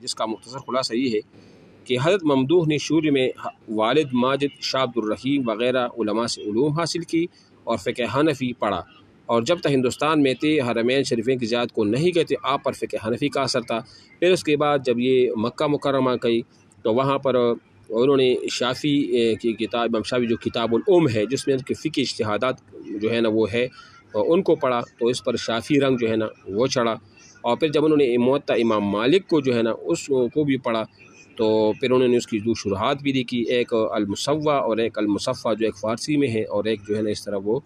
جس کا مختصر خلاصہ یہ ہے کہ حضرت ممدوح نے شروع میں والد ماجد، شاہ عبد الرحیم وغیرہ علماء سے علوم حاصل کی اور فقہ حنفی پڑھا، اور جب تک ہندوستان میں تھے حرمین شریفین کی زیارت کو نہیں گئے تھے آپ پر فقہ حنفی کا اثر تھا۔ پھر اس کے بعد جب یہ مکہ مکرمہ گئی تو وہاں پر انہوں نے شافی کی کتاب، امام شافی جو کتاب الام ہے جس میں ان کے فقہ اجتہادات جو ہے نا وہ ہے، ان کو پڑھا تو اس پر شافی رنگ جو ہے نا وہ چڑھا، اور پھر جب انہوں نے موطا امام مالک کو جو ہے نا اس کو بھی پڑھا تو پھر انہوں نے اس کی دو شروحات بھی لکھی، ایک المصوع اور ایک المصفہ جو ایک فارسی میں ہے اور ایک جو ہے نا اس طرح وہ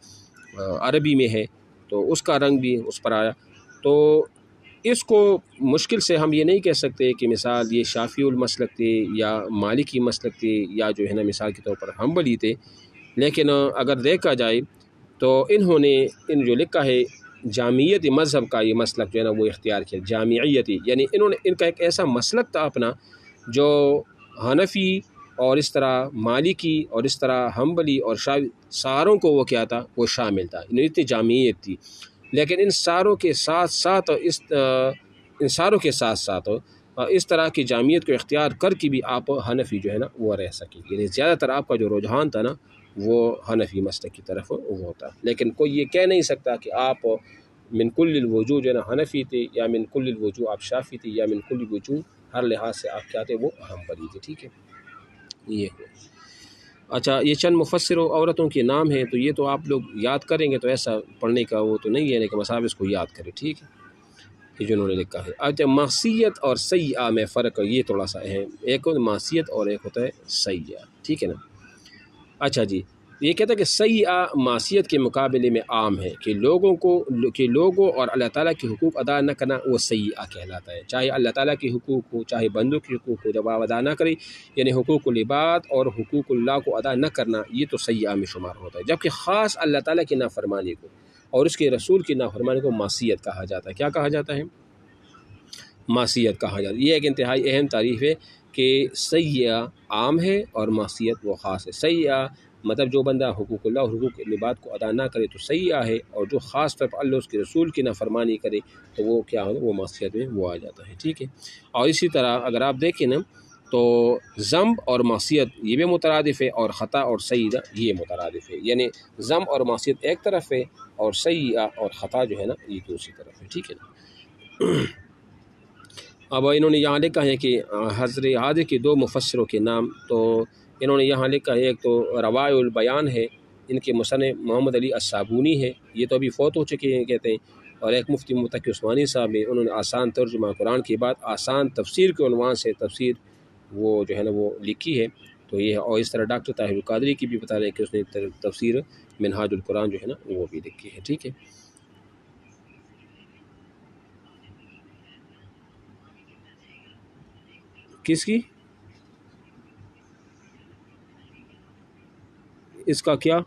عربی میں ہے، تو اس کا رنگ بھی اس پر آیا۔ تو اس کو مشکل سے ہم یہ نہیں کہہ سکتے کہ مثال یہ شافعی المسلک تھے یا مالکی مسلک تھے یا جو ہے نا مثال کے طور پر حنبلی تھے، لیکن اگر دیکھا جائے تو انہوں نے جو لکھا ہے جامعیت مذہب کا یہ مسلک جو ہے نا وہ اختیار کیا، جامعیتی، یعنی انہوں نے ان کا ایک ایسا مسلک تھا اپنا جو حنفی اور اس طرح مالکی اور اس طرح حنبلی اور شافعی ساروں کو وہ کیا تھا، وہ شامل تھا، انہیں اتنی جامعیت تھی۔ لیکن ان ساروں کے ساتھ ساتھ اس طرح کی جامعیت کو اختیار کر کے بھی آپ حنفی جو ہے نا وہ رہ سکیں، یعنی زیادہ تر آپ کا جو رجحان تھا نا وہ حنفی مسلک کی طرف وہ ہوتا، لیکن کوئی یہ کہہ نہیں سکتا کہ آپ من کل الوجوہ جو ہے نا حنفی تھے یا من کل الوجوہ آپ شافعی تھے یا من کل الوجوہ ہر لحاظ سے آپ کیا تھے وہ حنبلی تھے، ٹھیک ہے یہ ہے۔ اچھا یہ چند مفسر و عورتوں کے نام ہیں تو یہ تو آپ لوگ یاد کریں گے، تو ایسا پڑھنے کا وہ تو نہیں ہے، لیکن بس آپ اس کو یاد کریں، ٹھیک ہے یہ جو انہوں نے لکھا ہے۔ اچھا معصیت اور سیئہ میں فرق یہ تھوڑا سا ہے، ایک معصیت اور ایک ہوتا ہے سیئہ، ٹھیک ہے نا۔ اچھا جی یہ کہتا ہے کہ سیئہ معصیت کے مقابلے میں عام ہے کہ لوگوں اور اللہ تعالیٰ کے حقوق ادا نہ کرنا وہ سیئہ کہلاتا ہے، چاہے اللہ تعالیٰ کے حقوق ہو چاہے بندوں کے حقوق ہو، جب آپ ادا نہ کریں یعنی حقوق العباد اور حقوق اللہ کو ادا نہ کرنا یہ تو سیئہ میں شمار ہوتا ہے، جبکہ خاص اللہ تعالیٰ کی نافرمانی کو اور اس کے رسول کی نافرمانی کو معصیت کہا جاتا ہے۔ کیا کہا جاتا ہے؟ معصیت کہا جاتا ہے۔ یہ ایک انتہائی اہم تعریف ہے کہ سیئہ عام ہے اور معصیت وہ خاص ہے۔ سیئہ مطلب جو بندہ حقوق اللہ اور حقوق العباد کو ادا نہ کرے تو سیئہ ہے، اور جو خاص طور پر اللہ اس کے رسول کی نافرمانی کرے تو وہ کیا ہو، وہ معصیت میں وہ آ جاتا ہے، ٹھیک ہے۔ اور اسی طرح اگر آپ دیکھیں نا تو ذنب اور معصیت یہ بھی مترادف ہے، اور خطا اور سیئہ یہ مترادف ہے، یعنی ذنب اور معصیت ایک طرف ہے اور سیئہ اور خطا جو ہے نا یہ دوسری طرف ہے، ٹھیک ہے نا۔ اب انہوں نے یہاں لکھا ہے کہ حضرت عادل کے دو مفسروں کے نام، تو انہوں نے یہاں لکھا ہے ایک تو روائع البیان ہے، ان کے مصنف محمد علی الصابونی ہے، یہ تو ابھی فوت ہو چکے ہیں کہتے ہیں، اور ایک مفتی متقی عثمانی صاحب ہیں، انہوں نے آسان ترجمہ قرآن کے بعد آسان تفسیر کے عنوان سے تفسیر وہ جو ہے نا وہ لکھی ہے، تو یہ، اور اس طرح ڈاکٹر طاہر القادری کی بھی بتا رہے ہیں کہ اس نے تفسیر منہاج القرآن جو ہے نا وہ بھی لکھی ہے، ٹھیک ہے۔ کس کی؟ اس کا کیا؟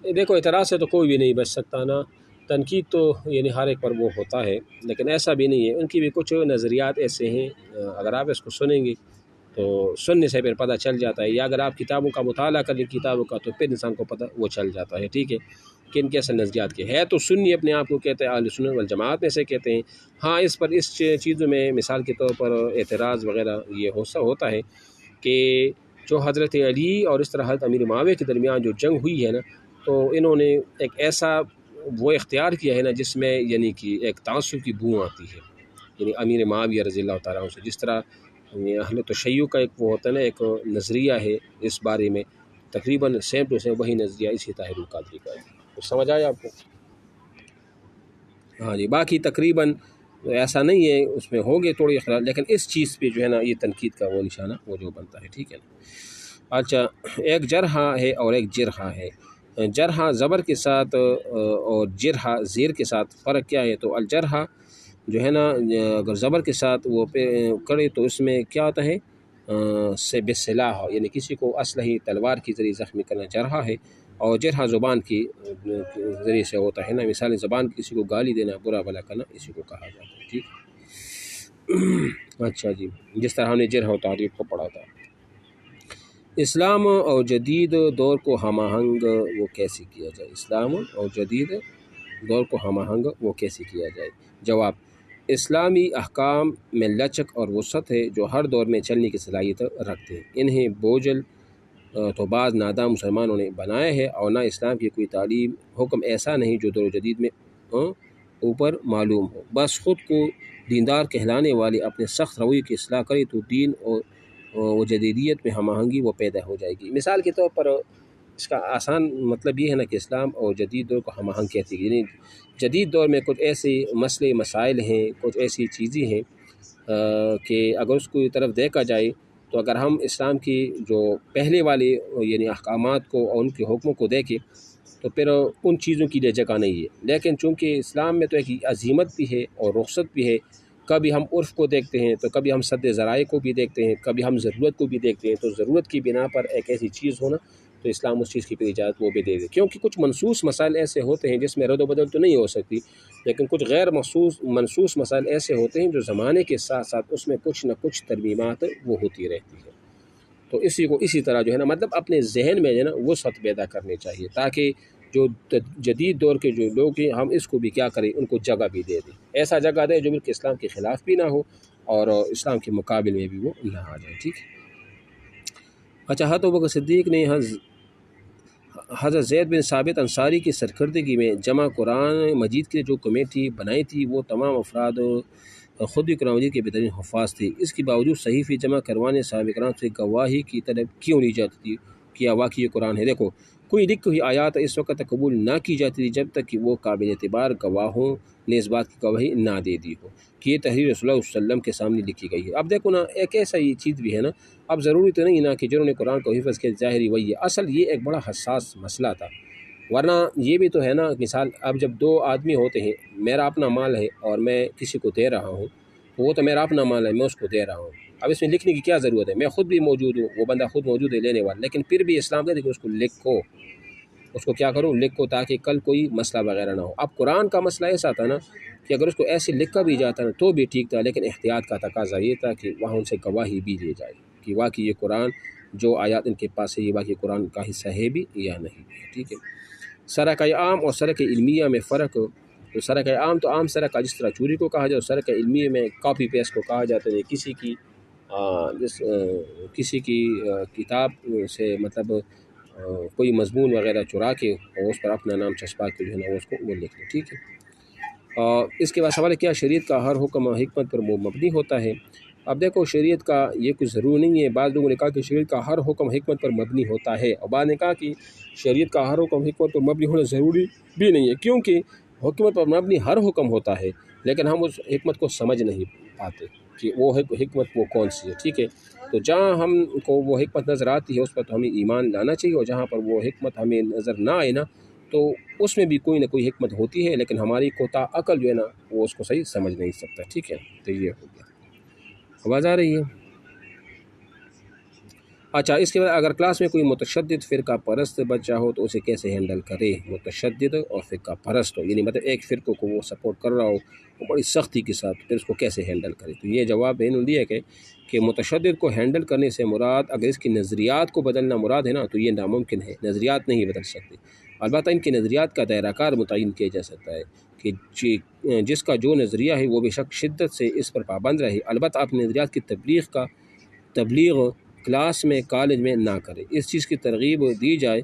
دیکھو اعتراض سے تو کوئی بھی نہیں بچ سکتا نا، تنقید تو یعنی ہر ایک پر وہ ہوتا ہے، لیکن ایسا بھی نہیں ہے، ان کی بھی کچھ نظریات ایسے ہیں اگر آپ اس کو سنیں گے تو سننے سے پھر پتہ چل جاتا ہے، یا اگر آپ کتابوں کا مطالعہ کریں کتابوں کا تو پھر انسان کو پتہ وہ چل جاتا ہے، ٹھیک ہے کہ ان کے اصل نظریات کے ہے، تو سنی اپنے آپ کو کہتے ہیں اہل سنت والجماعت میں سے کہتے ہیں۔ ہاں اس پر اس چیزوں میں مثال کے طور پر اعتراض وغیرہ یہ ہوتا ہے کہ جو حضرت علی اور اس طرح حضرت امیر معاویہ کے درمیان جو جنگ ہوئی ہے نا، تو انہوں نے ایک ایسا وہ اختیار کیا ہے نا جس میں یعنی کہ ایک تعصب کی بو آتی ہے، یعنی امیر معاویہ رضی اللہ تعالیٰ عنہ سے، جس طرح اہل تشیع کا ایک وہ ہوتا ہے نا ایک نظریہ ہے اس بارے میں، تقریباً سیم ٹو سیم وہی نظریہ اسی طاہر القادری کا ہے، تو سمجھ آیا آپ کو؟ ہاں جی، باقی تقریباً ایسا نہیں ہے، اس میں ہوگے تھوڑی اختلاف، لیکن اس چیز پہ جو ہے نا یہ تنقید کا وہ نشانہ وہ جو بنتا ہے، ٹھیک ہے نا۔ اچھا ایک جرحہ ہے اور ایک جرحہ ہے، جرحہ زبر کے ساتھ اور جرحہ زیر کے ساتھ فرق کیا ہے؟ تو الجرحہ جو ہے نا اگر زبر کے ساتھ وہ پہ کرے تو اس میں کیا ہوتا ہے سے بسلاح، یعنی کسی کو اسلحے تلوار کی ذریعے زخمی کرنا جرحہ ہے، اور جرحہ زبان کی ذریعے سے ہوتا ہے نا، مثال زبان کسی کو گالی دینا برا بھلا کرنا اسی کو کہا جاتا ہے، ٹھیک۔ اچھا جی، جس طرح ہم نے جرح و تعریف کو پڑھا تھا۔ اسلام اور جدید دور کو ہم آہنگ وہ کیسے کیا جائے؟ اسلام اور جدید دور کو ہم آہنگ وہ کیسے کیا جائے؟ جواب: اسلامی احکام میں لچک اور وسعت ہے جو ہر دور میں چلنے کی صلاحیت رکھتے ہیں۔ انہیں بوجھل تو بعض ناداں مسلمانوں نے بنایا ہے، اور نہ اسلام کی کوئی تعلیم حکم ایسا نہیں جو دور جدید میں اوپر معلوم ہو۔ بس خود کو دیندار کہلانے والے اپنے سخت رویے کی اصلاح کرے تو دین اور جدیدیت میں ہم آہنگی وہ پیدا ہو جائے گی۔ مثال کے طور پر اس کا آسان مطلب یہ ہے نا کہ اسلام اور جدید دور کو ہم آہنگ کہتے ہیں، یعنی جدید دور میں کچھ ایسے مسئلے مسائل ہیں، کچھ ایسی چیزیں ہیں کہ اگر اس کو طرف دیکھا جائے تو اگر ہم اسلام کی جو پہلے والے یعنی احکامات کو اور ان کے حکموں کو دیکھیں تو پھر ان چیزوں کی لیے جگہ نہیں ہے، لیکن چونکہ اسلام میں تو ایک عظیمت بھی ہے اور رخصت بھی ہے، کبھی ہم عرف کو دیکھتے ہیں تو کبھی ہم سد ذرائع کو بھی دیکھتے ہیں، کبھی ہم ضرورت کو بھی دیکھتے ہیں، تو ضرورت کی بنا پر ایک ایسی چیز ہونا تو اسلام اس چیز کی پھر اجازت وہ بھی دے دے، کیونکہ کچھ منصوص مسائل ایسے ہوتے ہیں جس میں رد و بدل تو نہیں ہو سکتی، لیکن کچھ غیر منصوص مسائل ایسے ہوتے ہیں جو زمانے کے ساتھ ساتھ اس میں کچھ نہ کچھ ترمیمات وہ ہوتی رہتی ہیں۔ تو اسی طرح جو ہے نا مطلب اپنے ذہن میں جو ہے نا وسعت پیدا کرنی چاہیے، تاکہ جو جدید دور کے جو لوگ ہیں ہم اس کو بھی کیا کریں، ان کو جگہ بھی دے دیں، ایسا جگہ دیں جو بالکل اسلام کے خلاف بھی نہ ہو اور اسلام کے مقابل میں بھی وہ نہ آ جائے، ٹھیک ہے۔ اچھا، حضرت ابوبکر صدیق نے حضرت زید بن ثابت انصاری کی سرکردگی میں جمع قرآن مجید کی جو کمیٹی بنائی تھی وہ تمام افراد خود بھی قرآن مجید کے بہترین حفاظ تھے، اس کے باوجود صحیفے جمع کروانے صحابہ کرام سے گواہی کی طلب کیوں لی جاتی تھی کہ واقعی قرآن ہے؟ دیکھو، کوئی لکھی ہوئی آیات اس وقت تک قبول نہ کی جاتی تھی جب تک کہ وہ قابل اعتبار گواہوں نے اس بات کی گواہی نہ دے دی ہو کہ یہ تحریر رسول اللہ صلی اللہ علیہ وسلم کے سامنے لکھی گئی ہے۔ اب دیکھو نا، ایک ایسا یہ چیز بھی ہے نا، اب ضروری تو نہیں نا کہ جنہوں نے قرآن کو حفظ کیا ظاہری وہی ہے، اصل یہ ایک بڑا حساس مسئلہ تھا، ورنہ یہ بھی تو ہے نا، مثال اب جب دو آدمی ہوتے ہیں، میرا اپنا مال ہے اور میں کسی کو دے رہا ہوں، وہ تو میرا اپنا مال ہے، میں اس کو دے رہا ہوں، اب اس میں لکھنے کی کیا ضرورت ہے؟ میں خود بھی موجود ہوں، وہ بندہ خود موجود ہے لینے والا، لیکن پھر بھی اسلام کہتے ہیں کہ اس کو لکھو، اس کو کیا کرو، لکھو، تاکہ کل کوئی مسئلہ وغیرہ نہ ہو۔ اب قرآن کا مسئلہ ایسا تھا نا کہ اگر اس کو ایسے لکھا بھی جاتا نا تو بھی ٹھیک تھا، لیکن احتیاط کا تقاضا یہ تھا کہ وہاں ان سے گواہی بھی لی جائے کہ واقعی یہ قرآن جو آیات ان کے پاس ہے یہ واقعی قرآن کا حصہ ہے بھی یا نہیں ہے، ٹھیک ہے۔ سرقہ عام اور سرقہ علمیہ میں فرق، تو سرقہ عام تو عام سرقہ جس طرح چوری کو کہا جائے، سرقہ علمیہ میں کاپی پیسٹ کو کہا جاتا ہے، کسی کی کتاب سے مطلب کوئی مضمون وغیرہ چرا کے اور اس پر اپنا نام چسپا کے جو ہے نا اس کو وہ لکھ لیں، ٹھیک ہے۔ اس کے بعد سوال ہے کیا شریعت کا ہر حکم حکمت پر مبنی ہوتا ہے؟ اب دیکھو، شریعت کا یہ کچھ ضروری نہیں ہے، بعض لوگوں نے کہا کہ شریعت کا ہر حکم حکمت پر مبنی ہوتا ہے، اور بعض نے کہا کہ شریعت کا ہر حکم حکمت پر مبنی ہونا ضروری بھی نہیں ہے، کیونکہ حکمت پر مبنی ہر حکم ہوتا ہے لیکن ہم اس حکمت کو سمجھ نہیں پاتے کہ وہ حکمت وہ کون سی ہے، ٹھیک ہے۔ تو جہاں ہم کو وہ حکمت نظر آتی ہے اس پر تو ہمیں ایمان لانا چاہیے، اور جہاں پر وہ حکمت ہمیں نظر نہ آئے نا تو اس میں بھی کوئی نہ کوئی حکمت ہوتی ہے، لیکن ہماری کوتا عقل جو ہے نا وہ اس کو صحیح سمجھ نہیں سکتا، ٹھیک ہے۔ تو یہ ہو گیا، آواز آ رہی ہے؟ اچھا، اس کے بعد اگر کلاس میں کوئی متشدد فرقہ پرست بچہ ہو تو اسے کیسے ہینڈل کرے؟ متشدد اور فرقہ پرست ہو، یعنی مطلب ایک فرقے کو وہ سپورٹ کر رہا ہو وہ بڑی سختی کے ساتھ، پھر اس کو کیسے ہینڈل کرے؟ تو یہ جواب انہوں نے دیا کہ متشدد کو ہینڈل کرنے سے مراد اگر اس کی نظریات کو بدلنا مراد ہے نا تو یہ ناممکن ہے، نظریات نہیں بدل سکتے، البتہ ان کے نظریات کا دائرہ کار متعین کیا جا سکتا ہے کہ جس کا جو نظریہ ہے وہ بے شک شدت سے اس پر پابند رہے، البتہ اپنے نظریات کی تبلیغ کلاس میں کالج میں نہ کرے، اس چیز کی ترغیب دی جائے،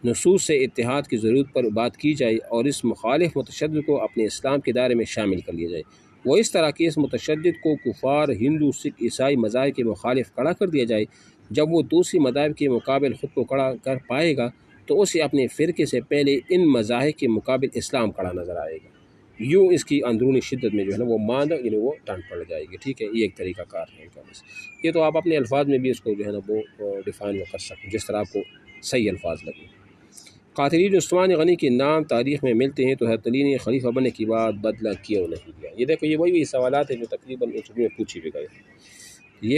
نصوص سے اتحاد کی ضرورت پر بات کی جائے اور اس مخالف متشدد کو اپنے اسلام کے دائرے میں شامل کر لیا جائے، وہ اس طرح کہ اس متشدد کو کفار، ہندو، سکھ، عیسائی مذاہب کے مخالف کھڑا کر دیا جائے، جب وہ دوسری مذاہب کے مقابل خود کو کھڑا کر پائے گا تو اسے اپنے فرقے سے پہلے ان مذاہب کے مقابل اسلام کھڑا نظر آئے گا، یوں اس کی اندرونی شدت میں جو ہے نا وہ ماندہ یعنی وہ ٹانٹ پڑ جائے گی، ٹھیک ہے۔ یہ ایک طریقہ کار ہے ان کا، بس یہ تو آپ اپنے الفاظ میں بھی اس کو جو ہے نا وہ ڈیفائن کر سکیں جس طرح آپ کو صحیح الفاظ لگیں۔ قاتلین عثمان غنی کے نام تاریخ میں ملتے ہیں تو حضرت علی نے خلیفہ بننے کے بعد بدلہ کیوں نہیں لیا؟ یہ دیکھو، یہ وہی سوالات ہیں جو تقریباً میں پوچھی بھی گئے ہیں۔